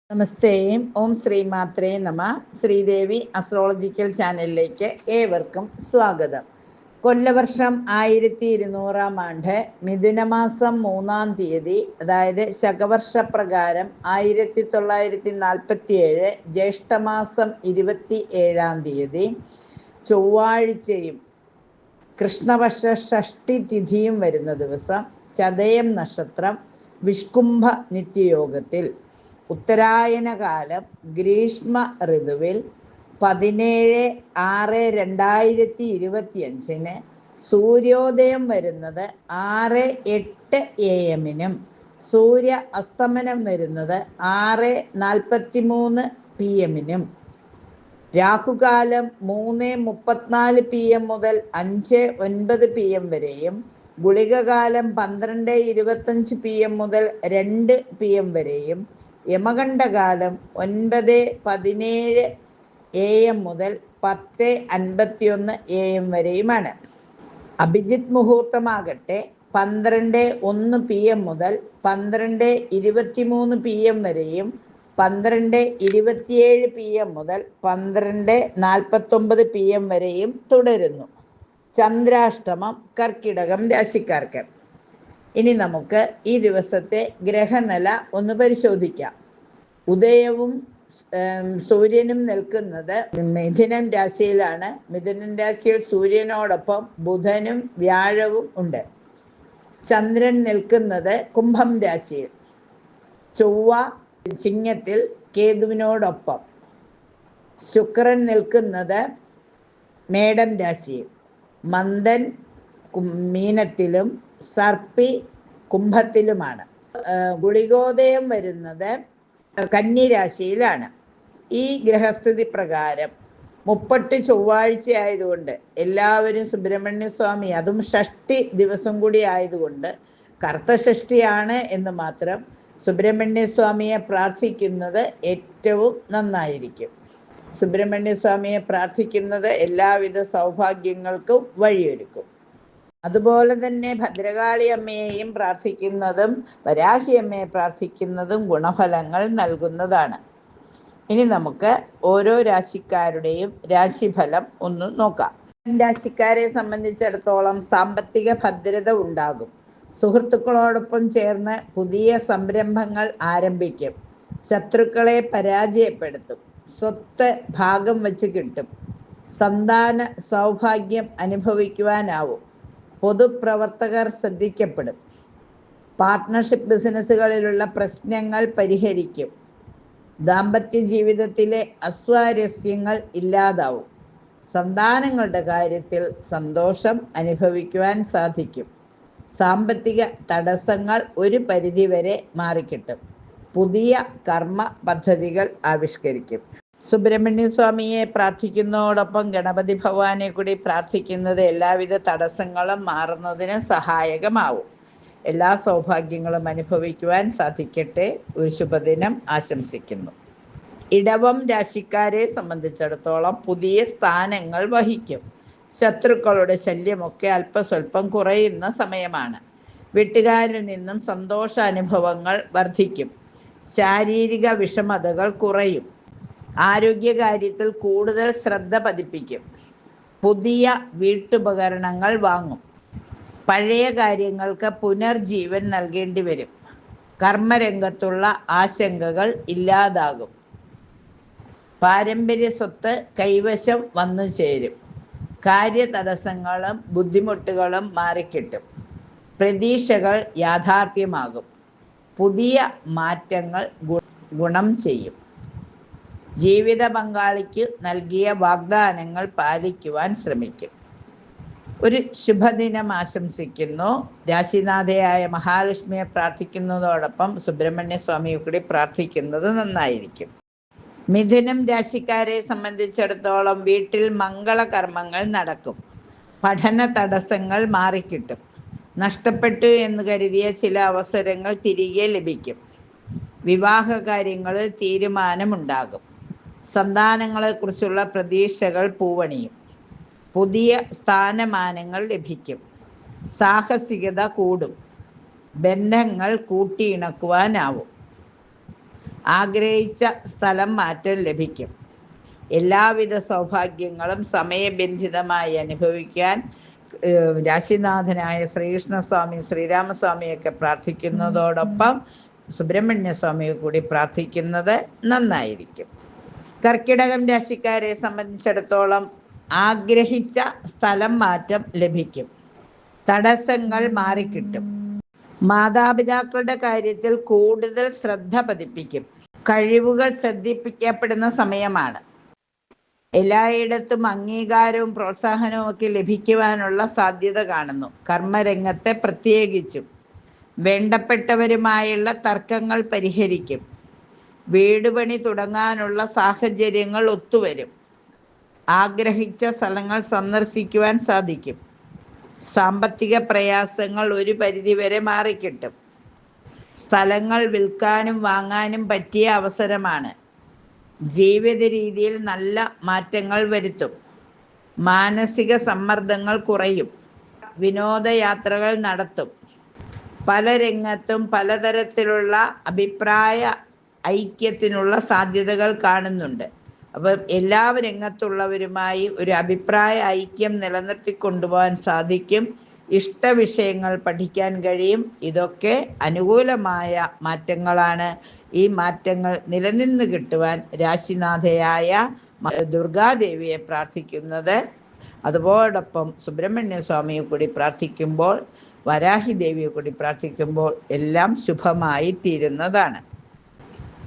നമസ്തേ. ഓം ശ്രീമാത്രേ നമ. ശ്രീദേവി അസ്ട്രോളജിക്കൽ ചാനലിലേക്ക് ഏവർക്കും സ്വാഗതം. കൊല്ലവർഷം 1200 ആണ്ട് മിഥുനമാസം 3-ാം തീയതി, അതായത് ശകവർഷപ്രകാരം 1947 ജ്യേഷ്ഠമാസം 27-ാം തീയതി ചൊവ്വാഴ്ചയും കൃഷ്ണപക്ഷ ഷഷ്ടി തിഥിയും വരുന്ന ദിവസം, ചതയം നക്ഷത്രം, വിഷ്കുംഭ നിത്യയോഗത്തിൽ, ഉത്തരായനകാലം, ഗ്രീഷ്മ ഋതുവിൽ 17/6/2025 സൂര്യോദയം വരുന്നത് 6:08 AM-നും സൂര്യ അസ്തമനം വരുന്നത് 6:43 PM-നും, രാഹുകാലം 3:34 PM മുതൽ 5:09 PM വരെയും, ഗുളികകാലം 12:25 PM മുതൽ 2 PM വരെയും, യമകണ്ഠകാലം 9:17 AM മുതൽ 10:51 AM വരെയുമാണ്. അഭിജിത്ത് മുഹൂർത്തമാകട്ടെ 12:01 PM മുതൽ 12:23 PM വരെയും, 12:27 PM മുതൽ 12:49 PM വരെയും തുടരുന്നു. ചന്ദ്രാഷ്ടമം കർക്കിടകം രാശിക്കാർക്ക്. ഇനി നമുക്ക് ഈ ദിവസത്തെ ഗ്രഹനില ഒന്ന് പരിശോധിക്കാം. ഉദയവും സൂര്യനും നിൽക്കുന്നത് മിഥുനം രാശിയിലാണ്. മിഥുനം രാശിയിൽ സൂര്യനോടൊപ്പം ബുധനും വ്യാഴവും ഉണ്ട്. ചന്ദ്രൻ നിൽക്കുന്നത് കുംഭം രാശിയിൽ. ചൊവ്വ ചിങ്ങത്തിൽ കേതുവിനോടൊപ്പം. ശുക്രൻ നിൽക്കുന്നത് മേടം രാശിയിൽ. മന്ദൻ മീനത്തിലും സർപ്പി കുംഭത്തിലുമാണ്. ഗുളികോദയം വരുന്നത് കന്നി രാശിയിലാണ്. ഈ ഗ്രഹസ്ഥിതി പ്രകാരം 30 ചൊവ്വാഴ്ച ആയതുകൊണ്ട് എല്ലാവരും സുബ്രഹ്മണ്യ സ്വാമി, അതും ഷഷ്ടി ദിവസം കൂടി ആയതുകൊണ്ട്, കറുത്ത ഷഷ്ടിയാണ് എന്ന് മാത്രം, സുബ്രഹ്മണ്യ സ്വാമിയെ പ്രാർത്ഥിക്കുന്നത് ഏറ്റവും നന്നായിരിക്കും. സുബ്രഹ്മണ്യ സ്വാമിയെ പ്രാർത്ഥിക്കുന്നത് എല്ലാവിധ സൗഭാഗ്യങ്ങൾക്കും വഴിയൊരുക്കും. അതുപോലെ തന്നെ ഭദ്രകാളി അമ്മയെയും പ്രാർത്ഥിക്കുന്നതും വരാഹി അമ്മയെ പ്രാർത്ഥിക്കുന്നതും ഗുണഫലങ്ങൾ നൽകുന്നതാണ്. ഇനി നമുക്ക് ഓരോ രാശിക്കാരുടെയും രാശിഫലം ഒന്ന് നോക്കാം. രാശിക്കാരെ സംബന്ധിച്ചിടത്തോളം സാമ്പത്തിക ഭദ്രത ഉണ്ടാകും. സുഹൃത്തുക്കളോടൊപ്പം ചേർന്ന് പുതിയ സംരംഭങ്ങൾ ആരംഭിക്കും. ശത്രുക്കളെ പരാജയപ്പെടുത്തും. സ്വത്ത് ഭാഗം വെച്ച് കിട്ടും. സന്താന സൗഭാഗ്യം അനുഭവിക്കുവാനാവും. പൊതുപ്രവർത്തകർ ശ്രദ്ധിക്കപ്പെടും. പാർട്ട്ണർഷിപ്പ് ബിസിനസ്സുകളിലുള്ള പ്രശ്നങ്ങൾ പരിഹരിക്കും. ദാമ്പത്യ ജീവിതത്തിലെ അസ്വാരസ്യങ്ങൾ ഇല്ലാതാവും. സന്താനങ്ങളുടെ കാര്യത്തിൽ സന്തോഷം അനുഭവിക്കുവാൻ സാധിക്കും. സാമ്പത്തിക തടസ്സങ്ങൾ ഒരു പരിധിവരെ മാറിക്കിട്ടും. പുതിയ കർമ്മ പദ്ധതികൾ ആവിഷ്കരിക്കും. സുബ്രഹ്മണ്യ സ്വാമിയെ പ്രാർത്ഥിക്കുന്നതോടൊപ്പം ഗണപതി ഭഗവാനെ കൂടി പ്രാർത്ഥിക്കുന്നത് എല്ലാവിധ തടസ്സങ്ങളും മാറുന്നതിന് സഹായകമാവും. എല്ലാ സൗഭാഗ്യങ്ങളും അനുഭവിക്കുവാൻ സാധിക്കട്ടെ. ഒരു ശുഭദിനം ആശംസിക്കുന്നു. ഇടവം രാശിക്കാരെ സംബന്ധിച്ചിടത്തോളം പുതിയ സ്ഥാനങ്ങൾ വഹിക്കും. ശത്രുക്കളുടെ ശല്യമൊക്കെ അല്പസ്വല്പം കുറയുന്ന സമയമാണ്. വീട്ടുകാരിൽ നിന്നും സന്തോഷാനുഭവങ്ങൾ വർദ്ധിക്കും. ശാരീരിക വിഷമതകൾ കുറയും. ആരോഗ്യകാര്യത്തിൽ കൂടുതൽ ശ്രദ്ധ പതിപ്പിക്കും. പുതിയ വീട്ടുപകരണങ്ങൾ വാങ്ങും. പഴയ കാര്യങ്ങൾക്ക് പുനർജീവൻ നൽകേണ്ടി വരും. കർമ്മരംഗത്തുള്ള ആശങ്കകൾ ഇല്ലാതാകും. പാരമ്പര്യ സ്വത്ത് കൈവശം വന്നു ചേരും. കാര്യതടസ്സങ്ങളും ബുദ്ധിമുട്ടുകളും മാറിക്കിട്ടും. പ്രതീക്ഷകൾ യാഥാർത്ഥ്യമാകും. പുതിയ മാറ്റങ്ങൾ ഗുണം ചെയ്യും. ജീവിത പങ്കാളിക്ക് നൽകിയ വാഗ്ദാനങ്ങൾ പാലിക്കുവാൻ ശ്രമിക്കും. ഒരു ശുഭദിനം ആശംസിക്കുന്നു. രാശിനാഥയായ മഹാലക്ഷ്മിയെ പ്രാർത്ഥിക്കുന്നതോടൊപ്പം സുബ്രഹ്മണ്യ സ്വാമിയെ കൂടി പ്രാർത്ഥിക്കുന്നത് നന്നായിരിക്കും. മിഥുനം രാശിക്കാരെ സംബന്ധിച്ചിടത്തോളം വീട്ടിൽ മംഗളകർമ്മങ്ങൾ നടക്കും. പഠന തടസ്സങ്ങൾ മാറിക്കിട്ടും. നഷ്ടപ്പെട്ടു എന്ന് കരുതിയ ചില അവസരങ്ങൾ തിരികെ ലഭിക്കും. വിവാഹ കാര്യങ്ങളിൽ തീരുമാനമുണ്ടാകും. സന്താനങ്ങളെക്കുറിച്ചുള്ള പ്രതീക്ഷകൾ പൂവണിയും. പുതിയ സ്ഥാനമാനങ്ങൾ ലഭിക്കും. സാഹസികത കൂടും. ബന്ധങ്ങൾ കൂട്ടിയിണക്കുവാനാവും. ആഗ്രഹിച്ച സ്ഥലം മാറ്റം ലഭിക്കും. എല്ലാവിധ സൗഭാഗ്യങ്ങളും സമയബന്ധിതമായി അനുഭവിക്കാൻ രാശിനാഥനായ ശ്രീകൃഷ്ണസ്വാമി, ശ്രീരാമസ്വാമിയൊക്കെ പ്രാർത്ഥിക്കുന്നതോടൊപ്പം സുബ്രഹ്മണ്യ സ്വാമിയെ കൂടി പ്രാർത്ഥിക്കുന്നത് നന്നായിരിക്കും. കർക്കിടകം രാശിക്കാരെ സംബന്ധിച്ചിടത്തോളം ആഗ്രഹിച്ച സ്ഥലം മാറ്റം ലഭിക്കും. തടസ്സങ്ങൾ മാറിക്കിട്ടും. മാതാപിതാക്കളുടെ കാര്യത്തിൽ കൂടുതൽ ശ്രദ്ധ പതിപ്പിക്കും. കഴിവുകൾ ശ്രദ്ധിപ്പിക്കപ്പെടുന്ന സമയമാണ്. എല്ലായിടത്തും അംഗീകാരവും പ്രോത്സാഹനവും ഒക്കെ ലഭിക്കുവാനുള്ള സാധ്യത കാണുന്നു. കർമ്മരംഗത്തെ പ്രത്യേകിച്ചും വേണ്ടപ്പെട്ടവരുമായുള്ള തർക്കങ്ങൾ പരിഹരിക്കും. വീടുപണി തുടങ്ങാനുള്ള സാഹചര്യങ്ങൾ ഒത്തുവരും. ആഗ്രഹിച്ച സ്ഥലങ്ങൾ സന്ദർശിക്കുവാൻ സാധിക്കും. സാമ്പത്തിക പ്രയാസങ്ങൾ ഒരു പരിധിവരെ മാറിക്കിട്ടും. സ്ഥലങ്ങൾ വിൽക്കാനും വാങ്ങാനും പറ്റിയ അവസരമാണ്. ജീവിത രീതിയിൽ നല്ല മാറ്റങ്ങൾ വരുത്തും. മാനസിക സമ്മർദ്ദങ്ങൾ കുറയും. വിനോദയാത്രകൾ നടത്തും. പല രംഗത്തും പലതരത്തിലുള്ള അഭിപ്രായ ഐക്യത്തിനുള്ള സാധ്യതകൾ കാണുന്നുണ്ട്. അപ്പം എല്ലാ രംഗത്തുള്ളവരുമായി ഒരു അഭിപ്രായ ഐക്യം നിലനിർത്തിക്കൊണ്ടുപോകാൻ സാധിക്കും. ഇഷ്ടവിഷയങ്ങൾ പഠിക്കാൻ കഴിയും. ഇതൊക്കെ അനുകൂലമായ മാറ്റങ്ങളാണ്. ഈ മാറ്റങ്ങൾ നിലനിന്ന് കിട്ടുവാൻ രാശിനാഥയായ ദുർഗാദേവിയെ പ്രാർത്ഥിക്കുന്നത്, അതോടൊപ്പം സുബ്രഹ്മണ്യ സ്വാമിയെ കൂടി പ്രാർത്ഥിക്കുമ്പോൾ, വരാഹി ദേവിയെ കൂടി പ്രാർത്ഥിക്കുമ്പോൾ എല്ലാം ശുഭമായി തീരുന്നതാണ്.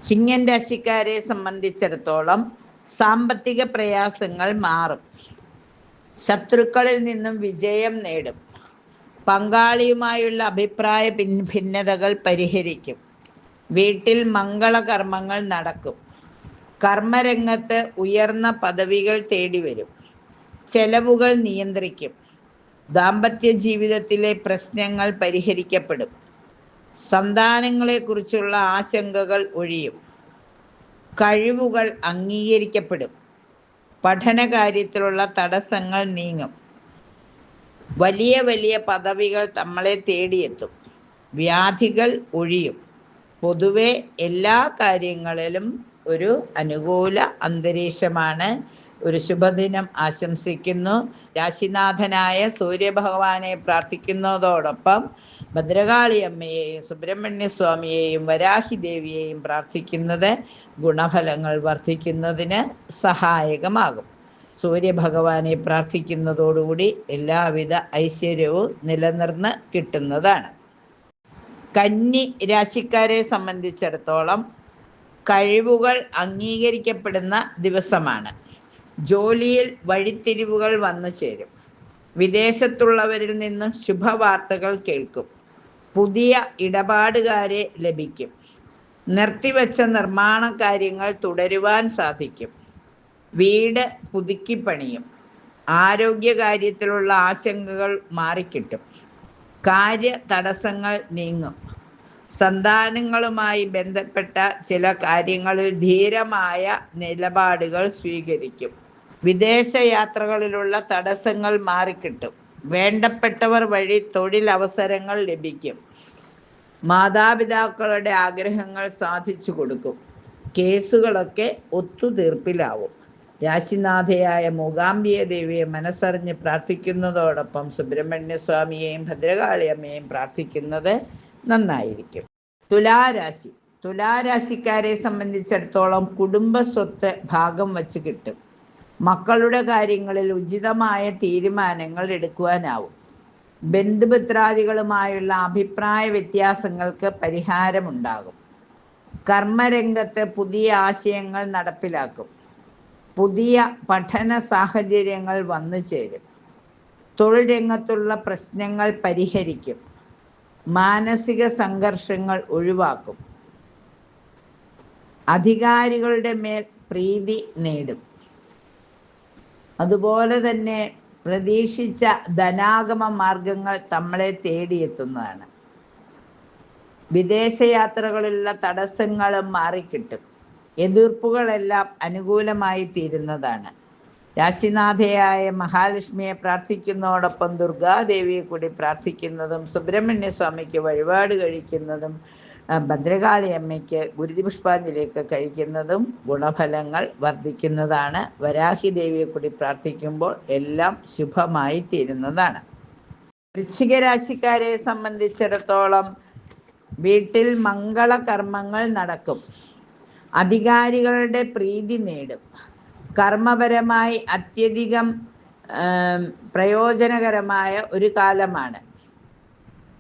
ചിങ്ങൻ രാശിക്കാരെ സംബന്ധിച്ചിടത്തോളം സാമ്പത്തിക പ്രയാസങ്ങൾ മാറും. ശത്രുക്കളിൽ നിന്നും വിജയം നേടും. പങ്കാളിയുമായുള്ള അഭിപ്രായ ഭിന്നതകൾ പരിഹരിക്കും. വീട്ടിൽ മംഗളകർമ്മങ്ങൾ നടക്കും. കർമ്മരംഗത്ത് ഉയർന്ന പദവികൾ തേടിവരും. ചെലവുകൾ നിയന്ത്രിക്കും. ദാമ്പത്യ ജീവിതത്തിലെ പ്രശ്നങ്ങൾ പരിഹരിക്കപ്പെടും. സന്താനങ്ങളെക്കുറിച്ചുള്ള ആശങ്കകൾ ഒഴിയും. കഴിവുകൾ അംഗീകരിക്കപ്പെടും. പഠനകാര്യത്തിലുള്ള തടസ്സങ്ങൾ നീങ്ങും. വലിയ വലിയ പദവികൾ നമ്മളെ തേടിയെത്തും. വ്യാധികൾ ഒഴിയും. പൊതുവെ എല്ലാ കാര്യങ്ങളിലും ഒരു അനുകൂല അന്തരീക്ഷമാണ്. ഒരു ശുഭദിനം ആശംസിക്കുന്നു. രാശിനാഥനായ സൂര്യഭഗവാനെ പ്രാർത്ഥിക്കുന്നതോടൊപ്പം ഭദ്രകാളി അമ്മയെയും സുബ്രഹ്മണ്യ സ്വാമിയെയും വരാഹി ദേവിയെയും പ്രാർത്ഥിക്കുന്നത് ഗുണഫലങ്ങൾ വർദ്ധിക്കുന്നതിന് സഹായകമാകും. സൂര്യഭഗവാനെ പ്രാർത്ഥിക്കുന്നതോടുകൂടി എല്ലാവിധ ഐശ്വര്യവും നിലനിർന്ന് കിട്ടുന്നതാണ്. കന്നി രാശിക്കാരെ സംബന്ധിച്ചിടത്തോളം കഴിവുകൾ അംഗീകരിക്കപ്പെടുന്ന ദിവസമാണ്. ജോലിയിൽ വഴിത്തിരിവുകൾ വന്നു ചേരും. വിദേശത്തുള്ളവരിൽ നിന്നും ശുഭവാർത്തകൾ കേൾക്കും. പുതിയ ഇടപാടുകാരെ ലഭിക്കും. നിർത്തിവെച്ച നിർമ്മാണ കാര്യങ്ങൾ തുടരുവാൻ സാധിക്കും. വീട് പുതുക്കിപ്പണിയും. ആരോഗ്യകാര്യത്തിലുള്ള ആശങ്കകൾ മാറിക്കിട്ടും. കാര്യ തടസ്സങ്ങൾ നീങ്ങും. സന്താനങ്ങളുമായി ബന്ധപ്പെട്ട ചില കാര്യങ്ങളിൽ ധീരമായ നിലപാടുകൾ സ്വീകരിക്കും. വിദേശയാത്രകളിലുള്ള തടസ്സങ്ങൾ മാറിക്കിട്ടും. വേണ്ടപ്പെട്ടവർ വഴി തൊഴിലവസരങ്ങൾ ലഭിക്കും. മാതാപിതാക്കളുടെ ആഗ്രഹങ്ങൾ സാധിച്ചു കൊടുക്കും. കേസുകളൊക്കെ ഒത്തുതീർപ്പിലാവും. രാശിനാഥയായ മൂകാംബിക ദേവിയെ മനസ്സറിഞ്ഞ് പ്രാർത്ഥിക്കുന്നതോടൊപ്പം സുബ്രഹ്മണ്യ സ്വാമിയെയും ഭദ്രകാളിയമ്മയെയും പ്രാർത്ഥിക്കുന്നത് നന്നായിരിക്കും. തുലാരാശി. തുലാരാശിക്കാരെ സംബന്ധിച്ചിടത്തോളം കുടുംബ സ്വത്ത് ഭാഗം വച്ച് കിട്ടും. മക്കളുടെ കാര്യങ്ങളിൽ ഉചിതമായ തീരുമാനങ്ങൾ എടുക്കുവാനാവും. ബന്ധുമിത്രാദികളുമായുള്ള അഭിപ്രായ വ്യത്യാസങ്ങൾക്ക് പരിഹാരമുണ്ടാകും. കർമ്മരംഗത്ത് പുതിയ ആശയങ്ങൾ നടപ്പിലാക്കും. പുതിയ പഠന സാഹചര്യങ്ങൾ വന്നു ചേരും. തൊഴിൽ രംഗത്തുള്ള പ്രശ്നങ്ങൾ പരിഹരിക്കും. മാനസിക സംഘർഷങ്ങൾ ഒഴിവാക്കും. അധികാരികളുടെ മേൽ പ്രീതി നേടും. അതുപോലെ തന്നെ പ്രതീക്ഷിച്ച ധനാഗമ മാർഗങ്ങൾ നമ്മളെ തേടിയെത്തുന്നതാണ്. വിദേശയാത്രകളിലുള്ള തടസ്സങ്ങളും മാറിക്കിട്ടും. എതിർപ്പുകളെല്ലാം അനുകൂലമായി തീരുന്നതാണ്. രാശിനാഥയായ മഹാലക്ഷ്മിയെ പ്രാർത്ഥിക്കുന്നതോടൊപ്പം ദുർഗാദേവിയെ കൂടി പ്രാർത്ഥിക്കുന്നതും സുബ്രഹ്മണ്യ സ്വാമിക്ക് വഴിപാട് കഴിക്കുന്നതും ഭദ്രകാളി അമ്മയ്ക്ക് ഗുരുതി പുഷ്പാഞ്ജലിയൊക്കെ കഴിക്കുന്നതും ഗുണഫലങ്ങൾ വർദ്ധിക്കുന്നതാണ്. വരാഹി ദേവിയെ കൂടി പ്രാർത്ഥിക്കുമ്പോൾ എല്ലാം ശുഭമായി തീരുന്നതാണ്. വൃശ്ചിക രാശിക്കാരെ സംബന്ധിച്ചിടത്തോളം വീട്ടിൽ മംഗളകർമ്മങ്ങൾ നടക്കും. അധികാരികളുടെ പ്രീതി നേടും. കർമ്മപരമായി അത്യധികം പ്രയോജനകരമായ ഒരു കാലമാണ്.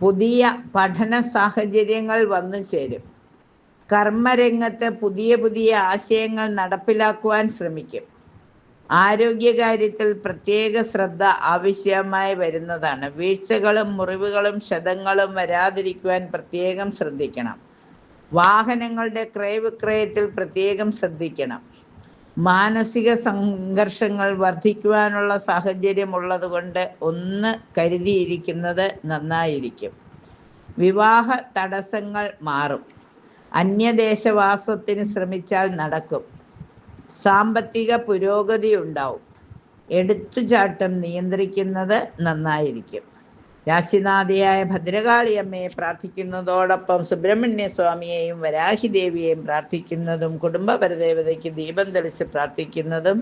പുതിയ പഠന സാഹചര്യങ്ങൾ വന്നു ചേരും. കർമ്മരംഗത്ത് പുതിയ പുതിയ ആശയങ്ങൾ നടപ്പിലാക്കുവാൻ ശ്രമിക്കും. ആരോഗ്യകാര്യത്തിൽ പ്രത്യേക ശ്രദ്ധ ആവശ്യമായി വരുന്നതാണ്. വീഴ്ചകളും മുറിവുകളും ക്ഷതങ്ങളും വരാതിരിക്കുവാൻ പ്രത്യേകം ശ്രദ്ധിക്കണം. വാഹനങ്ങളുടെ ക്രയവിക്രയത്തിൽ പ്രത്യേകം ശ്രദ്ധിക്കണം. മാനസിക സംഘർഷങ്ങൾ വർദ്ധിക്കുവാനുള്ള സാഹചര്യം ഉള്ളതുകൊണ്ട് ഒന്ന് കരുതിയിരിക്കുന്നത് നന്നായിരിക്കും. വിവാഹ തടസ്സങ്ങൾ മാറും. അന്യദേശവാസത്തിന് ശ്രമിച്ചാൽ നടക്കും. സാമ്പത്തിക പുരോഗതി ഉണ്ടാവും. എടുത്തുചാട്ടം നിയന്ത്രിക്കുന്നത് നന്നായിരിക്കും. രാശിനാഥിയായ ഭദ്രകാളി അമ്മയെ പ്രാർത്ഥിക്കുന്നതോടൊപ്പം സുബ്രഹ്മണ്യ സ്വാമിയെയും വരാഹി ദേവിയെയും പ്രാർത്ഥിക്കുന്നതും കുടുംബ പരദേവതയ്ക്ക് ദീപം തെളിച്ച് പ്രാർത്ഥിക്കുന്നതും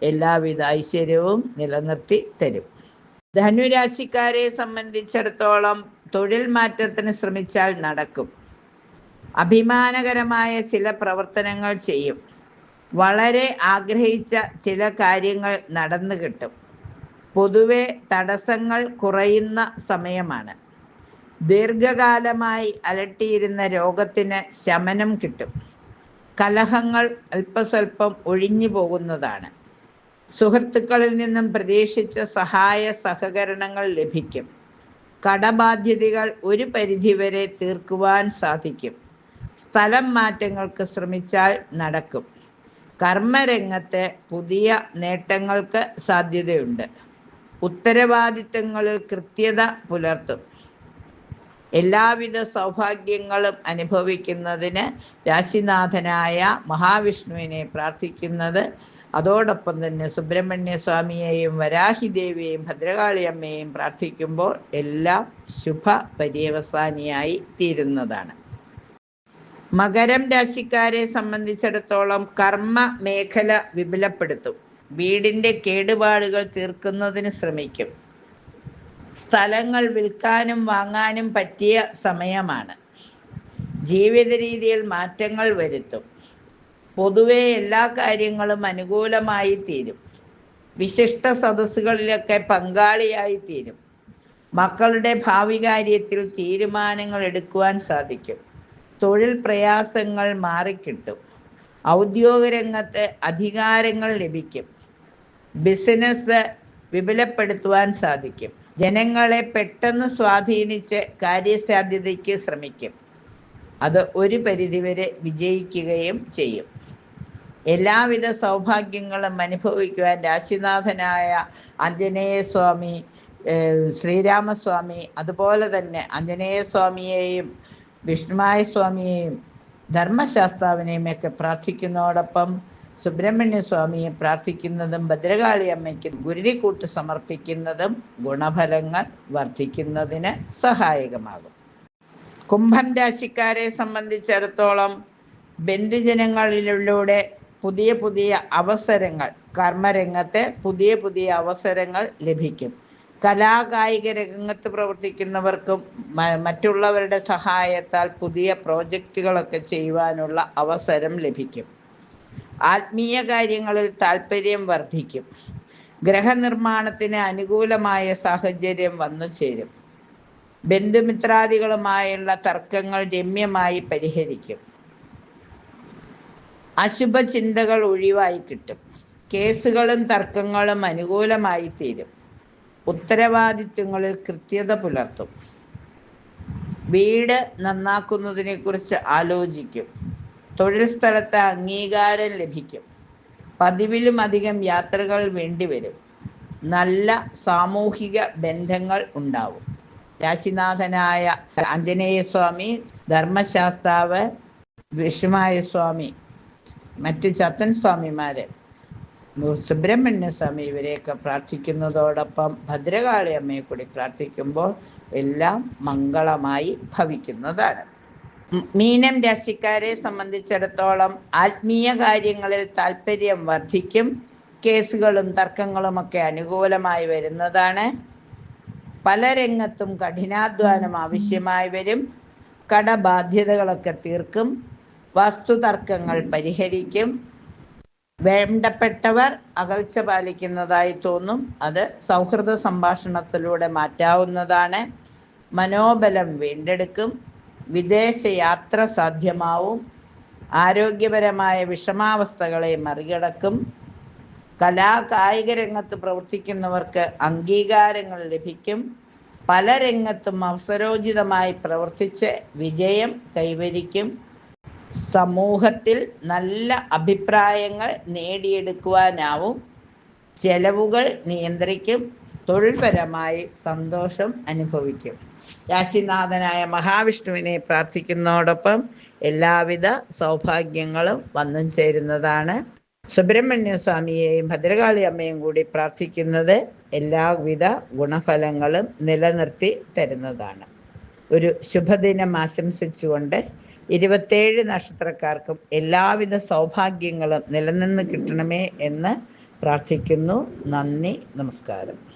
എല്ലാവിധ ഐശ്വര്യവും നിലനിർത്തി തരും. ധനുരാശിക്കാരെ സംബന്ധിച്ചിടത്തോളം തൊഴിൽ മാറ്റത്തിന് ശ്രമിച്ചാൽ നടക്കും. അഭിമാനകരമായ ചില പ്രവർത്തനങ്ങൾ ചെയ്യും. വളരെ ആഗ്രഹിച്ച ചില കാര്യങ്ങൾ നടന്നു കിട്ടും. പൊതുവെ തടസ്സങ്ങൾ കുറയുന്ന സമയമാണ്. ദീർഘകാലമായി അലട്ടിയിരുന്ന രോഗത്തിന് ശമനം കിട്ടും. കലഹങ്ങൾ അല്പസ്വല്പം ഒഴിഞ്ഞു പോകുന്നതാണ്. സുഹൃത്തുക്കളിൽ നിന്നും പ്രതീക്ഷിച്ച സഹായ സഹകരണങ്ങൾ ലഭിക്കും. കടബാധ്യതകൾ ഒരു പരിധിവരെ തീർക്കുവാൻ സാധിക്കും. സ്ഥലം മാറ്റങ്ങൾക്ക് ശ്രമിച്ചാൽ നടക്കും. കർമ്മരംഗത്ത് പുതിയ നേട്ടങ്ങൾക്ക് സാധ്യതയുണ്ട്. ഉത്തരവാദിത്തങ്ങളിൽ കൃത്യത പുലർത്തും. എല്ലാവിധ സൗഭാഗ്യങ്ങളും അനുഭവിക്കുന്നതിന് രാശിനാഥനായ മഹാവിഷ്ണുവിനെ പ്രാർത്ഥിക്കുന്നത്, അതോടൊപ്പം തന്നെ സുബ്രഹ്മണ്യ സ്വാമിയെയും വരാഹി ദേവിയെയും ഭദ്രകാളി അമ്മയെയും പ്രാർത്ഥിക്കുമ്പോൾ എല്ലാം ശുഭ പര്യവസാനിയായി തീരുന്നതാണ്. മകരം രാശിക്കാരെ സംബന്ധിച്ചിടത്തോളം കർമ്മ മേഖല വിപുലപ്പെടുത്തും. വീടിൻ്റെ കേടുപാടുകൾ തീർക്കുന്നതിന് ശ്രമിക്കും. സ്ഥലങ്ങൾ വിൽക്കാനും വാങ്ങാനും പറ്റിയ സമയമാണ്. ജീവിത രീതിയിൽ മാറ്റങ്ങൾ വരുത്തും. പൊതുവെ എല്ലാ കാര്യങ്ങളും അനുകൂലമായി തീരും. വിശിഷ്ട സദസ്സുകളിലൊക്കെ പങ്കാളിയായി തീരും. മക്കളുടെ ഭാവി കാര്യത്തിൽ തീരുമാനങ്ങൾ എടുക്കുവാൻ സാധിക്കും. തൊഴിൽ പ്രയാസങ്ങൾ മാറിക്കിട്ടും. ഔദ്യോഗിക രംഗത്ത് അധികാരങ്ങൾ ലഭിക്കും. ബിസിനസ് വിപുലപ്പെടുത്തുവാൻ സാധിക്കും. ജനങ്ങളെ പെട്ടെന്ന് സ്വാധീനിച്ച് കാര്യസാധ്യതയ്ക്ക് ശ്രമിക്കും. അത് ഒരു പരിധിവരെ വിജയിക്കുകയും ചെയ്യും. എല്ലാവിധ സൗഭാഗ്യങ്ങളും അനുഭവിക്കുവാൻ രാശിനാഥനായ ആഞ്ജനേയസ്വാമി, ശ്രീരാമസ്വാമി, അതുപോലെ തന്നെ ആഞ്ജനേയസ്വാമിയെയും വിഷ്ണുമായ സ്വാമിയെയും ധർമ്മശാസ്താവിനെയും ഒക്കെ പ്രാർത്ഥിക്കുന്നതോടൊപ്പം സുബ്രഹ്മണ്യ സ്വാമിയെ പ്രാർത്ഥിക്കുന്നതും ഭദ്രകാളി അമ്മയ്ക്ക് ഗുരുതിക്കൂട്ട് സമർപ്പിക്കുന്നതും ഗുണഫലങ്ങൾ വർദ്ധിക്കുന്നതിന് സഹായകമാകും. കുംഭം രാശിക്കാരെ സംബന്ധിച്ചിടത്തോളം ബന്ധുജനങ്ങളിലൂടെ പുതിയ പുതിയ അവസരങ്ങൾ, കർമ്മരംഗത്ത് പുതിയ പുതിയ അവസരങ്ങൾ ലഭിക്കും. കലാകായിക രംഗത്ത് പ്രവർത്തിക്കുന്നവർക്കും മറ്റുള്ളവരുടെ സഹായത്താൽ പുതിയ പ്രോജക്റ്റുകളൊക്കെ ചെയ്യുവാനുള്ള അവസരം ലഭിക്കും. ആത്മീയ കാര്യങ്ങളിൽ താല്പര്യം വർദ്ധിക്കും. ഗ്രഹനിർമ്മാണത്തിന് അനുകൂലമായ സാഹചര്യം വന്നു ചേരും. ബന്ധുമിത്രാദികളുമായുള്ള തർക്കങ്ങൾ രമ്യമായി പരിഹരിക്കും. അശുഭ ചിന്തകൾ ഒഴിവായി കിട്ടും. കേസുകളും തർക്കങ്ങളും അനുകൂലമായി തീരും. ഉത്തരവാദിത്വങ്ങളിൽ കൃത്യത പുലർത്തും. വീട് നന്നാക്കുന്നതിനെ കുറിച്ച് ആലോചിക്കും. തൊഴിൽ സ്ഥലത്ത് അംഗീകാരം ലഭിക്കും. പതിവിലും അധികം യാത്രകൾ വേണ്ടിവരും. നല്ല സാമൂഹിക ബന്ധങ്ങൾ ഉണ്ടാവും. രാശിനാഥനായ ആഞ്ജനേയസ്വാമി, ധർമ്മശാസ്താവ്, വിഷ്ണുമായ സ്വാമി, മറ്റു ചത്തൻ സ്വാമിമാര്, സുബ്രഹ്മണ്യ സ്വാമി ഇവരെയൊക്കെ പ്രാർത്ഥിക്കുന്നതോടൊപ്പം ഭദ്രകാളി അമ്മയെ കൂടി പ്രാർത്ഥിക്കുമ്പോൾ എല്ലാം മംഗളമായി ഭവിക്കുന്നതാണ്. മീനം രാശിക്കാരെ സംബന്ധിച്ചിടത്തോളം ആത്മീയ കാര്യങ്ങളിൽ താല്പര്യം വർദ്ധിക്കും. കേസുകളും തർക്കങ്ങളുമൊക്കെ അനുകൂലമായി വരുന്നതാണ്. പല രംഗത്തും കഠിനാധ്വാനം ആവശ്യമായി വരും. കടബാധ്യതകളൊക്കെ തീർക്കും. വസ്തുതർക്കങ്ങൾ പരിഹരിക്കും. വേണ്ടപ്പെട്ടവർ അകൽച്ച പാലിക്കുന്നതായി തോന്നും. അത് സൗഹൃദ സംഭാഷണത്തിലൂടെ മാറ്റാവുന്നതാണ്. മനോബലം വീണ്ടെടുക്കും. വിദേശയാത്ര സാധ്യമാവും. ആരോഗ്യപരമായ വിഷമാവസ്ഥകളെ മറികടക്കും. കായിക രംഗത്ത് പ്രവർത്തിക്കുന്നവർക്ക് അംഗീകാരങ്ങൾ ലഭിക്കും. പല രംഗത്തും അവസരോചിതമായി പ്രവർത്തിച്ച് വിജയം കൈവരിക്കും. സമൂഹത്തിൽ നല്ല അഭിപ്രായങ്ങൾ നേടിയെടുക്കുവാനാവും. ചെലവുകൾ നിയന്ത്രിക്കും. തൊഴിൽപരമായി സന്തോഷം അനുഭവിക്കും. രാശിനാഥനായ മഹാവിഷ്ണുവിനെ പ്രാർത്ഥിക്കുന്നതോടൊപ്പം എല്ലാവിധ സൗഭാഗ്യങ്ങളും വന്നു ചേരുന്നതാണ്. സുബ്രഹ്മണ്യ സ്വാമിയെയും ഭദ്രകാളി അമ്മയും കൂടി പ്രാർത്ഥിക്കുന്നത് എല്ലാവിധ ഗുണഫലങ്ങളും നിലനിർത്തി തരുന്നതാണ്. ഒരു ശുഭദിനം ആശംസിച്ചുകൊണ്ട് 27 നക്ഷത്രക്കാർക്കും എല്ലാവിധ സൗഭാഗ്യങ്ങളും നിലനിന്ന് കിട്ടണമേ എന്ന് പ്രാർത്ഥിക്കുന്നു. നന്ദി, നമസ്കാരം.